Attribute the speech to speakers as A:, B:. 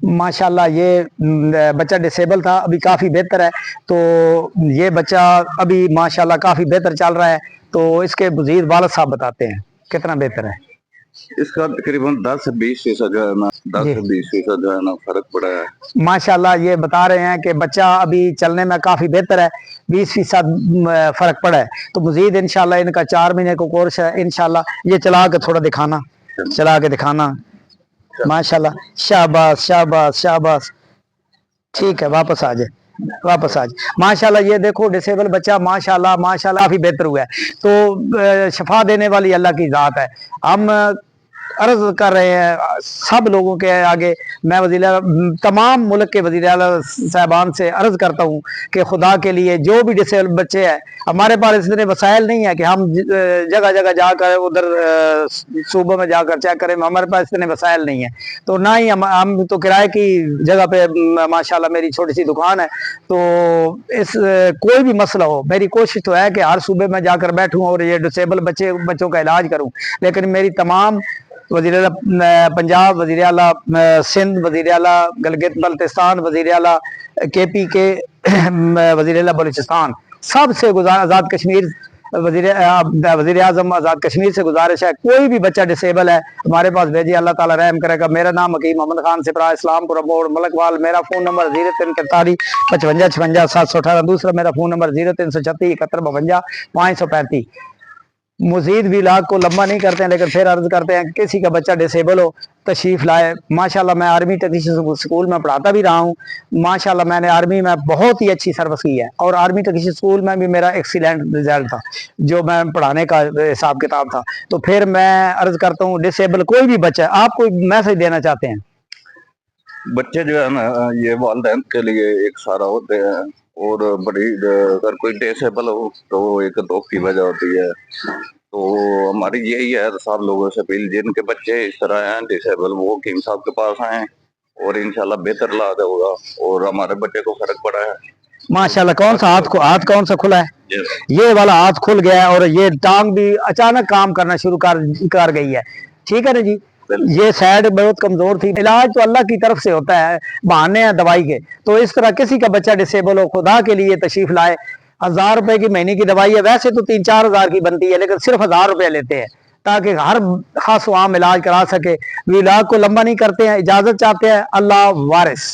A: माशाल्लाह ये बच्चा डिसेबल था, अभी काफ़ी बेहतर है। तो ये बच्चा अभी माशाल्लाह काफ़ी बेहतर चल रहा है। तो इसके मजीद वालिद साहब बताते हैं कितना बेहतर है।
B: इसका तकरीबन 10 से 20% जो है ना, 10 से 20% जो है ना फर्क पड़ा है।
A: माशाल्लाह ये बता रहे हैं कि बच्चा अभी चलने में काफ़ी बेहतर है, 20% फ़र्क पड़ा है। तो मजीद इंशाल्लाह इनका 4 महीने का कोर्स है। इंशाल्लाह ये चला के थोड़ा दिखाना, चला के दिखाना। माशाल्लाह, शाबाश शाबाश शाबाश। ठीक है, वापस आ जाए, वापस आ जाए। माशाल्लाह ये देखो डिसेबल बच्चा माशाल्लाह माशाल्लाह काफ़ी बेहतर हुआ है। तो शफा देने वाली अल्लाह की ज़ात है। हम अर्ज कर रहे हैं सब लोगों के आगे, मैं तमाम मुल्क के वज़ीर आला साहबान से अर्ज करता हूँ कि खुदा के लिए जो भी डिसेबल बच्चे हैं, हमारे पास इतने वसाइल नहीं है कि हम जगह जगह जाकर उधर सूबों में जाकर चेक करें, हमारे पास इतने वसाइल नहीं है। तो ना ही हम तो किराए की जगह पे माशाल्लाह मेरी छोटी सी दुकान है। तो इस कोई भी मसला हो, मेरी कोशिश तो है कि हर सूबे में जाकर बैठूं और ये डिसेबल बच्चों का इलाज करूं। लेकिन मेरी तमाम वज़ीर आला पंजाब, वज़ीर आला सिंध, वज़ीर आला गिलगित बल्तिस्तान, वज़ीर आला KP के, वज़ीर आला बलूचिस्तान, सबसे आज़ाद कश्मीर वज़ीर आज़म आज़ाद कश्मीर से गुजारिश है, कोई भी बच्चा डिसेबल है हमारे पास भेजिए, अल्लाह ताला रहम करेगा। मेरा नाम हकीम मोहम्मद खान सिपरा, इस्लामपुर मोड़, मलकवाल। मेरा फ़ोन नंबर 0343 55 56 718। दूसरा मेरा फ़ोन नंबर 0336 71 52 535। मजीद भी इलाज को लंबा नहीं करते हैं, लेकिन फिर अर्ज करते हैं कि किसी का बच्चा डिसेबल हो तशरीफ लाए। माशाल्लाह मैं आर्मी टेक्नीशियन स्कूल में पढ़ाता भी रहा हूँ। माशाल्लाह मैंने आर्मी में बहुत ही अच्छी सर्विस की है और आर्मी टेक्नीशियन स्कूल में भी मेरा एक्सीलेंट रिजल्ट था, जो मैं पढ़ाने का हिसाब किताब था। तो फिर मैं अर्ज करता हूँ डिसेबल कोई भी बच्चा, आप कोई मैसेज देना चाहते हैं?
B: बच्चे जो है ना ये वालिदैन के लिए एक सहारा होते हैं, और बड़ी अगर कोई डिसेबल हो तो एक दुख की वजह होती है। तो हमारी यही है सब लोगों से अपील, जिनके बच्चे इस तरह हैं डिसेबल, वो हकीम साहब के पास आए और इंशाल्लाह बेहतर इलाज होगा। और हमारे बच्चे को फर्क पड़ा है
A: माशाल्लाह। कौन सा हाथ कौन सा खुला है? ये वाला हाथ खुल गया है और ये टांग भी अचानक काम करना शुरू कर गई है। ठीक है ना जी। ये साइड बहुत कमजोर थी। इलाज तो अल्लाह की तरफ से होता है, बहाने हैं दवाई के। तो इस तरह किसी का बच्चा डिसेबल हो, खुदा के लिए तशरीफ लाए। 1000 रुपए की महीने की दवाई है, वैसे तो 3-4 हजार की बनती है, लेकिन सिर्फ 1000 रुपए लेते हैं ताकि हर खास आम इलाज करा सके। इलाज को लंबा नहीं करते हैं, इजाजत चाहते हैं। अल्लाह वारिस।